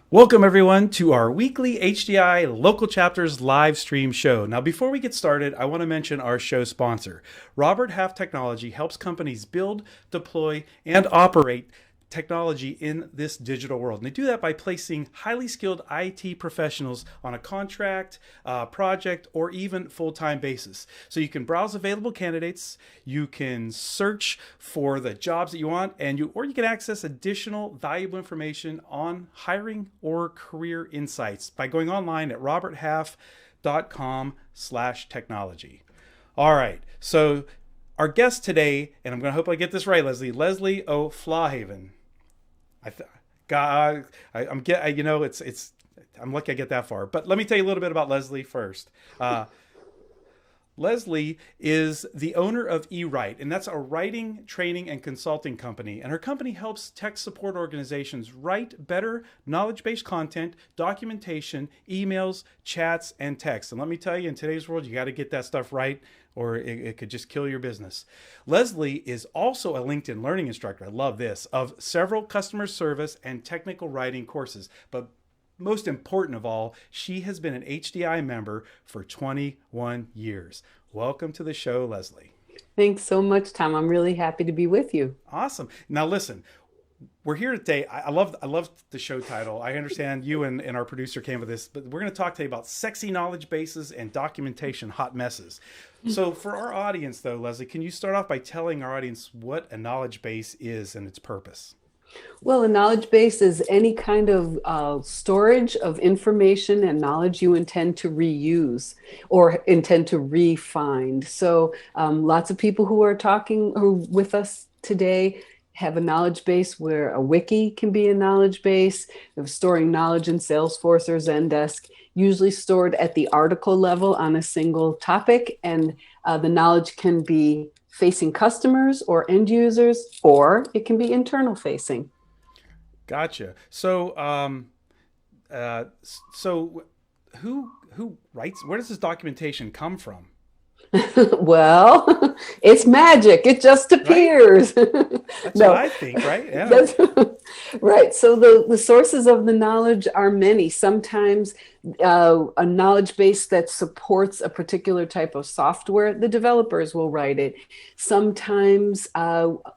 Welcome, everyone, to our weekly HDI Local Chapters live stream show. Now, before we get started, I want to mention our show sponsor. Robert Half Technology helps companies build, deploy, and operate technology in this digital world. And they do that by placing highly skilled IT professionals on a contract, project, or even full-time basis. So you can browse available candidates, you can search for the jobs that you want, or you can access additional valuable information on hiring or career insights by going online at roberthalf.com/technology. All right, so our guest today, and I'm going to hope I get this right, Leslie O'Flahaven. I'm lucky I get that far. But let me tell you a little bit about Leslie first. Leslie is the owner of eWrite, and that's a writing, training, and consulting company. And her company helps tech support organizations write better knowledge-based content, documentation, emails, chats, and text. And let me tell you, in today's world, you got to get that stuff right, or it could just kill your business. Leslie is also a LinkedIn learning instructor. I love this, of several customer service and technical writing courses. But most important of all, she has been an HDI member for 21 years. Welcome to the show, Leslie. Thanks so much, Tom. I'm really happy to be with you. Awesome. Now listen, we're here today. I love the show title. I understand you and our producer came with this, but we're going to talk today about sexy knowledge bases and documentation hot messes. So for our audience, though, Leslie, can you start off by telling our audience what a knowledge base is and its purpose? Well, a knowledge base is any kind of storage of information and knowledge you intend to reuse or intend to re-find. So lots of people who are with us today have a knowledge base where a wiki can be a knowledge base of storing knowledge in Salesforce or Zendesk, usually stored at the article level on a single topic. And the knowledge can be facing customers or end users, or it can be internal facing. Gotcha. So who writes? Where does this documentation come from? Well, it's magic. It just appears. Right? That's what I think, right? Yeah. Right. So the sources of the knowledge are many. Sometimes a knowledge base that supports a particular type of software, the developers will write it. Sometimes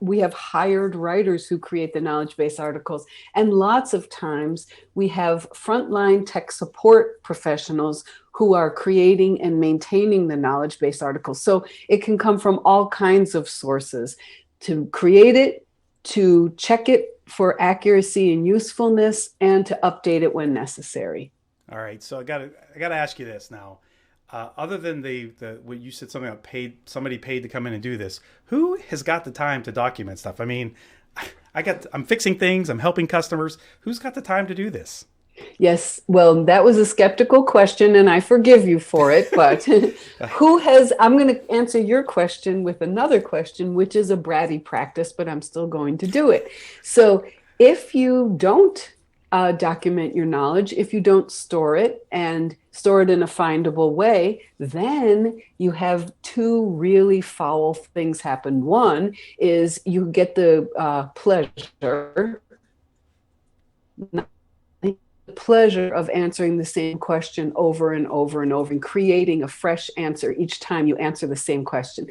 we have hired writers who create the knowledge base articles. And lots of times we have frontline tech support professionals who are creating and maintaining the knowledge base articles. So it can come from all kinds of sources to create it, to check it for accuracy and usefulness, and to update it when necessary. All right. So I gotta ask you this now. Other than what you said, something about somebody paid to come in and do this, who has got the time to document stuff? I mean, I'm fixing things, I'm helping customers. Who's got the time to do this? Yes, well, that was a skeptical question, and I forgive you for it. But I'm going to answer your question with another question, which is a bratty practice, but I'm still going to do it. So if you don't document your knowledge, if you don't store it and store it in a findable way, then you have two really foul things happen. One is you get the pleasure of answering the same question over and over and over and creating a fresh answer each time you answer the same question.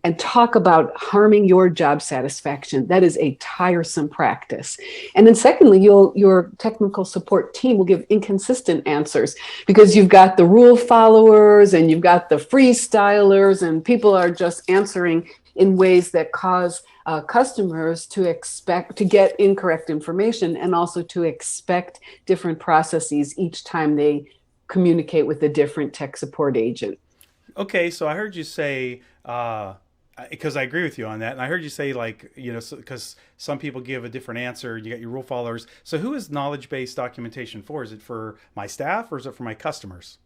And talk about harming your job satisfaction. That is a tiresome practice. And then secondly, your technical support team will give inconsistent answers because you've got the rule followers and you've got the freestylers, and people are just answering in ways that cause customers to get incorrect information, and also to expect different processes each time they communicate with a different tech support agent. Okay, so I heard you say, because I agree with you on that, and I heard you say, like, because some people give a different answer. You got your rule followers. So who is knowledge-based documentation for? Is it for my staff or is it for my customers?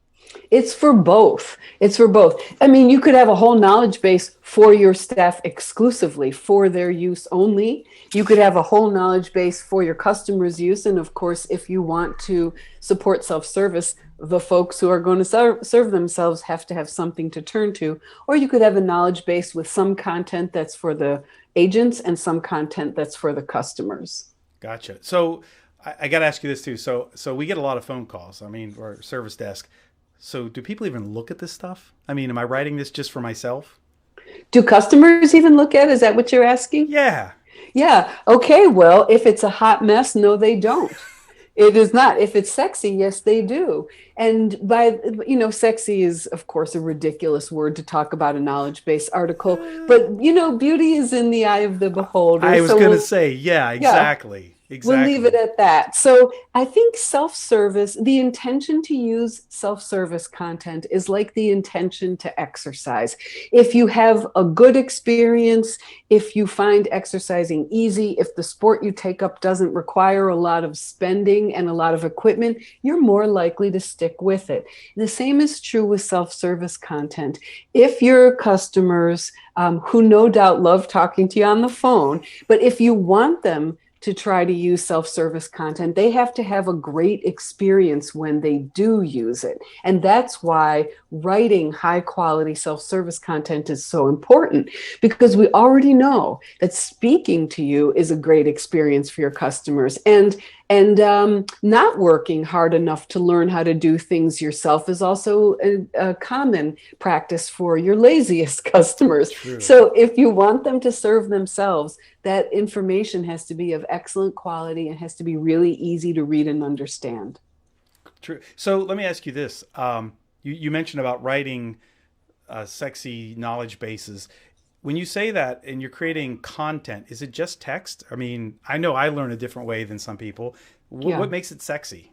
It's for both. It's for both. I mean, you could have a whole knowledge base for your staff exclusively for their use only. You could have a whole knowledge base for your customers' use. And of course, if you want to support self-service, the folks who are going to serve themselves have to have something to turn to. Or you could have a knowledge base with some content that's for the agents and some content that's for the customers. Gotcha. So I got to ask you this too. So we get a lot of phone calls. I mean, or service desk. So do people even look at this stuff? I mean, am I writing this just for myself? Do customers even look at it? Is that what you're asking? Yeah. Yeah. Okay. Well, if it's a hot mess, no, they don't. It is not. If it's sexy, yes, they do. And sexy is, of course, a ridiculous word to talk about a knowledge based article. But, beauty is in the eye of the beholder. I was So going to say, yeah, yeah, exactly. we'll leave it Exactly. at that. So I think self-service, the intention to use self-service content is like the intention to exercise. If you have a good experience, if you find exercising easy, if the sport you take up doesn't require a lot of spending and a lot of equipment, you're more likely to stick with it. The same is true with self-service content. If your customers, who no doubt love talking to you on the phone, but if you want them to try to use self-service content, they have to have a great experience when they do use it. And that's why writing high quality self-service content is so important, because we already know that speaking to you is a great experience for your customers. And not working hard enough to learn how to do things yourself is also a common practice for your laziest customers. True. So if you want them to serve themselves, that information has to be of excellent quality and has to be really easy to read and understand. True. So let me ask you this. You mentioned about writing sexy knowledge bases. When you say that and you're creating content, is it just text? I mean, I know I learn a different way than some people. Yeah. What makes it sexy?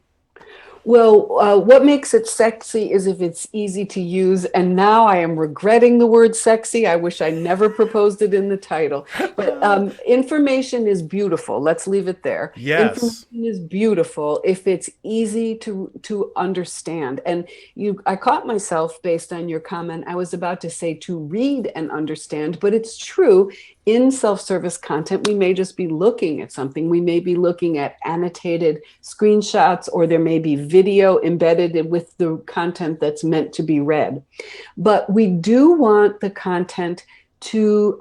Well, what makes it sexy is if it's easy to use. And now I am regretting the word sexy. I wish I never proposed it in the title. But information is beautiful. Let's leave it there. Yes. Information is beautiful if it's easy to understand. And I caught myself based on your comment. I was about to say to read and understand, but it's true. In self-service content, we may just be looking at something. We may be looking at annotated screenshots, or there may be video embedded with the content that's meant to be read. But we do want the content to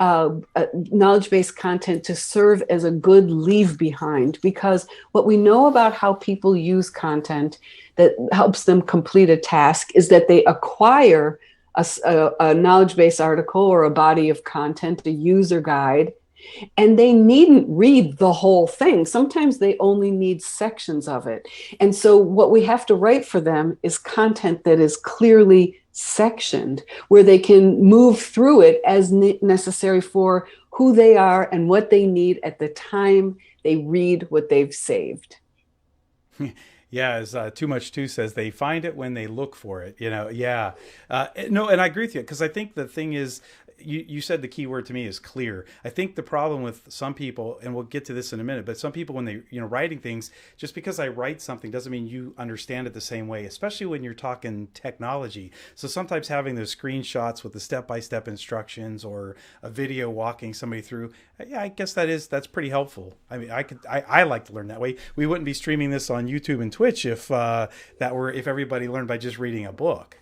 knowledge-based content to serve as a good leave behind, because what we know about how people use content that helps them complete a task is that they acquire a knowledge-based article or a body of content, a user guide, and they needn't read the whole thing. Sometimes they only need sections of it. And so what we have to write for them is content that is clearly sectioned, where they can move through it as necessary for who they are and what they need at the time they read what they've saved. Yeah, as Too Much Too says, they find it when they look for it. Yeah. No, and I agree with you, because I think the thing is, you said the key word to me is clear. I think the problem with some people, and we'll get to this in a minute, but some people, when they writing things, just because I write something doesn't mean you understand it the same way, especially when you're talking technology. So sometimes having those screenshots with the step-by-step instructions or a video walking somebody through, yeah, I guess that's pretty helpful. I mean, I like to learn that way. We wouldn't be streaming this on YouTube and Twitch if everybody learned by just reading a book.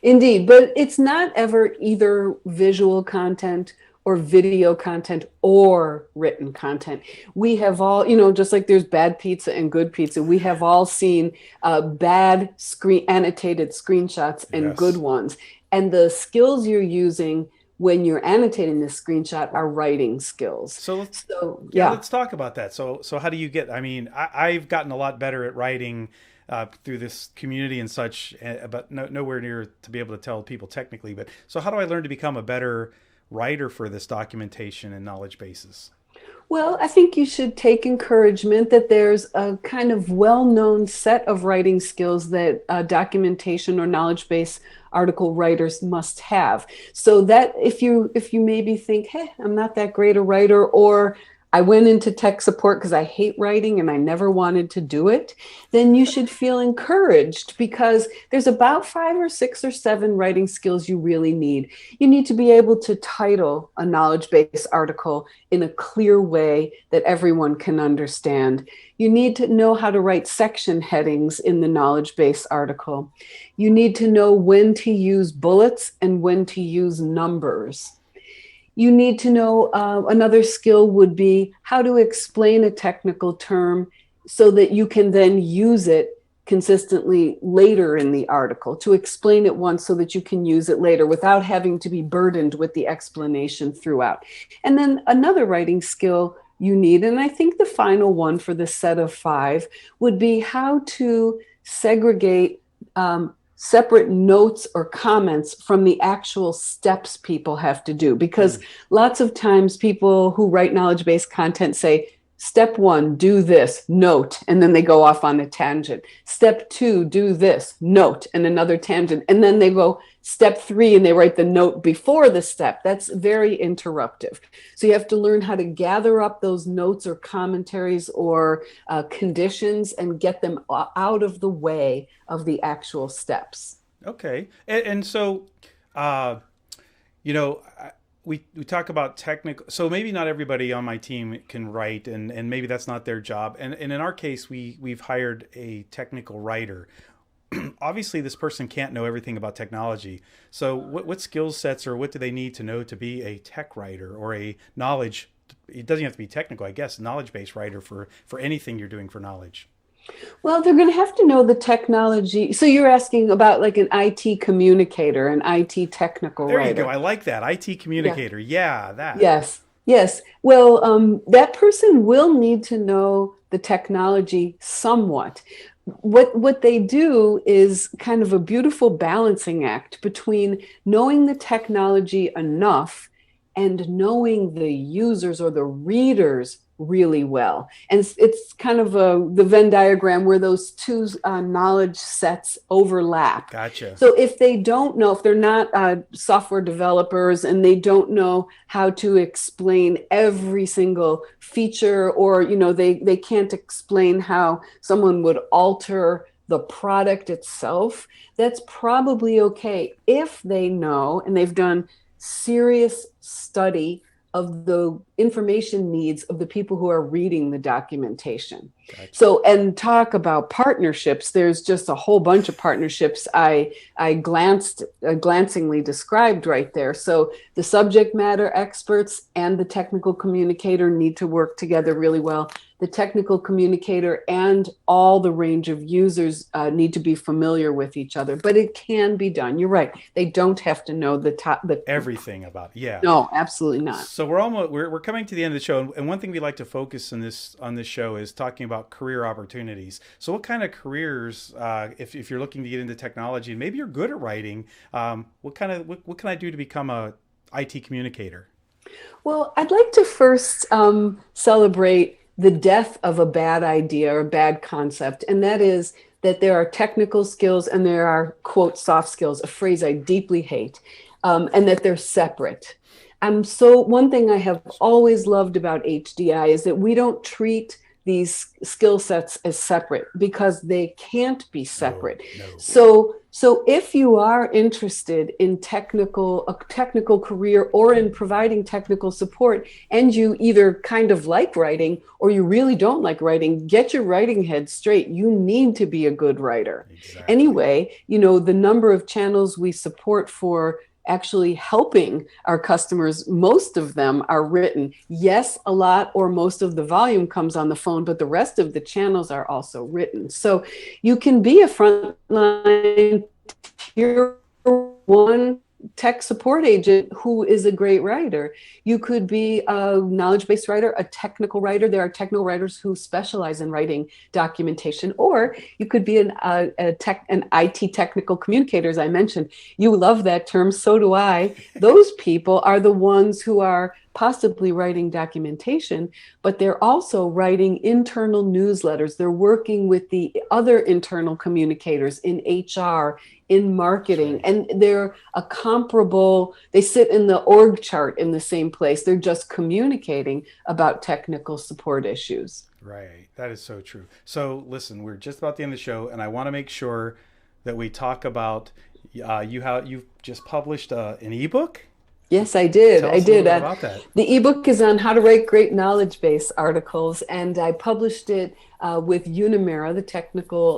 Indeed, but it's not ever either visual content or video content or written content. We have all, just like there's bad pizza and good pizza, we have all seen bad annotated screenshots and good Yes. ones. And the skills you're using when you're annotating this screenshot are writing skills. So Yeah, yeah. let's talk about that. So how do you get? I mean, I've gotten a lot better at writing through this community and such, but nowhere near to be able to tell people technically. But so how do I learn to become a better writer for this documentation and knowledge bases? Well, I think you should take encouragement that there's a kind of well-known set of writing skills that documentation or knowledge-based article writers must have. So that if you maybe think, hey, I'm not that great a writer, or I went into tech support because I hate writing and I never wanted to do it, then you should feel encouraged, because there's about 5 or 6 or 7 writing skills you really need. You need to be able to title a knowledge-based article in a clear way that everyone can understand. You need to know how to write section headings in the knowledge-based article. You need to know when to use bullets and when to use numbers. You need to know, another skill would be how to explain a technical term so that you can then use it consistently later in the article, to explain it once so that you can use it later without having to be burdened with the explanation throughout. And then another writing skill you need, and I think the final one for the set of 5 would be how to segregate separate notes or comments from the actual steps people have to do. Because lots of times people who write knowledge-based content say, step 1, do this, note, and then they go off on a tangent. Step 2, do this, note, and another tangent. And then they go step 3 and they write the note before the step. That's very interruptive. So you have to learn how to gather up those notes or commentaries or conditions and get them out of the way of the actual steps. Okay. And so, you know, we talk about technical, so maybe not everybody on my team can write, and maybe that's not their job. And in our case, we've hired a technical writer. Obviously, this person can't know everything about technology. So what skill sets or what do they need to know to be a tech writer or a knowledge? It doesn't have to be technical, I guess, knowledge-based writer for anything you're doing for knowledge. Well, they're going to have to know the technology. So you're asking about like an IT communicator, an IT technical There you writer. go. I like that. IT communicator. Yeah, that. Yes, yes. Well, that person will need to know the technology somewhat. What they do is kind of a beautiful balancing act between knowing the technology enough and knowing the users or the readers really well. And it's kind of the Venn diagram where those two knowledge sets overlap. Gotcha. So if they don't know, if they're not software developers and they don't know how to explain every single feature, or, you know, they can't explain how someone would alter the product itself, that's probably okay if they know and they've done serious study of the information needs of the people who are reading the documentation. Gotcha. So, and talk about partnerships. There's just a whole bunch of partnerships I glancingly described right there. So the subject matter experts and the technical communicator need to work together really well. The technical communicator and all the range of users need to be familiar with each other, but it can be done. You're right. They don't have to know Everything about it. Yeah. No, absolutely not. So we're coming to the end of the show, and one thing we like to focus on this show is talking about career opportunities. So what kind of careers, if you're looking to get into technology and maybe you're good at writing, what can I do to become a IT communicator? Well, I'd like to first celebrate the death of a bad idea or a bad concept, and that is that there are technical skills and there are, quote, soft skills, a phrase I deeply hate, and that they're separate. One thing I have always loved about HDI is that we don't treat these skill sets as separate because they can't be separate. No. So if you are interested in a technical career or in providing technical support, and you either kind of like writing or you really don't like writing, get your writing head straight. You need to be a good writer. Exactly. Anyway, you know, the number of channels we support for actually helping our customers, most of them are written. Yes, a lot or most of the volume comes on the phone, but the rest of the channels are also written. So you can be a frontline tier 1 tech support agent who is a great writer. You could be a knowledge-based writer, a technical writer. There are technical writers who specialize in writing documentation, or you could be an IT technical communicator, as I mentioned. You love that term, so do I. Those people are the ones who are possibly writing documentation, but they're also writing internal newsletters. They're working with the other internal communicators in HR, in marketing, and they're they sit in the org chart in the same place. They're just communicating about technical support issues. Right. That is so true. So listen, we're just about the end of the show, and I want to make sure that we talk about you've just published an ebook. Yes, I did. Tell I us a little did. bit about that. The ebook is on how to write great knowledge base articles, and I published it with Unimera, the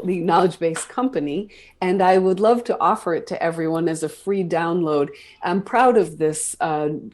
knowledge base company, and I would love to offer it to everyone as a free download. I'm proud of this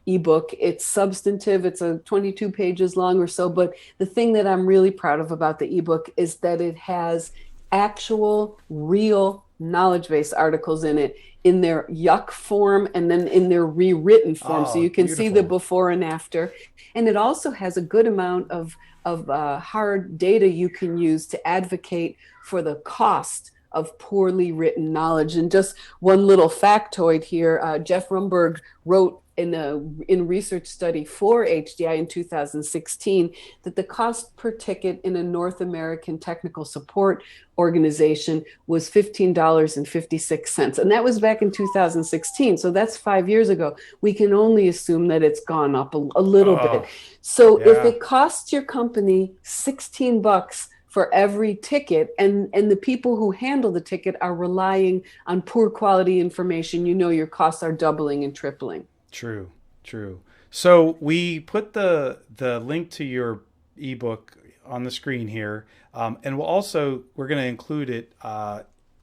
ebook. It's substantive. It's 22 pages long or so, but the thing that I'm really proud of about the ebook is that it has actual, real knowledge base articles in it, in their yuck form and then in their rewritten form. So Oh, you can see the beautiful. before and after. And it also has a good amount of hard data you can use to advocate for the cost of poorly written knowledge. And just one little factoid here, Jeff Rumberg wrote in research study for HDI in 2016 that the cost per ticket in a North American technical support organization was $15.56. And that was back in 2016. So that's 5 years ago. We can only assume that it's gone up a little bit. Oh, So if yeah. it costs your company $16 for every ticket, and the people who handle the ticket are relying on poor quality information, your costs are doubling and tripling. True, true. So we put the link to your ebook on the screen here, and we're going to include it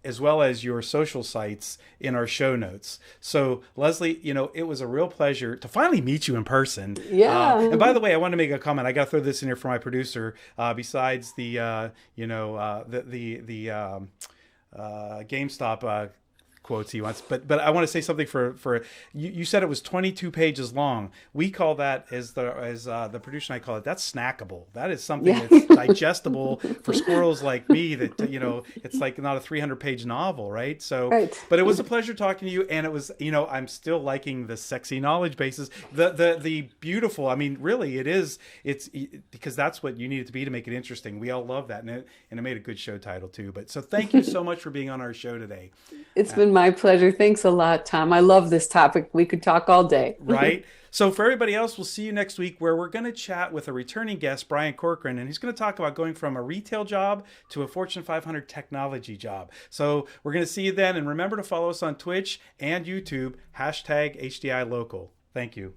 as well as your social sites in our show notes. So Leslie, it was a real pleasure to finally meet you in person. Yeah. And by the way, I want to make a comment. I got to throw this in here for my producer. Besides the GameStop quotes he wants, but I want to say something for you. You said it was 22 pages long. We call that, as the producer and I call it, that's snackable. That is something that's digestible for squirrels like me. That it's like not a 300-page novel, right? So, Right. but it was a pleasure talking to you, and it was I'm still liking the sexy knowledge bases, the beautiful. I mean, really, it's because that's what you need it to be to make it interesting. We all love that, and it made a good show title too. But so thank you so much for being on our show today. It's been my pleasure. Thanks a lot, Tom. I love this topic. We could talk all day. Right? So for everybody else, we'll see you next week, where we're going to chat with a returning guest, Brian Corcoran, and he's going to talk about going from a retail job to a Fortune 500 technology job. So we're going to see you then. And remember to follow us on Twitch and YouTube, #HDI Local. Thank you.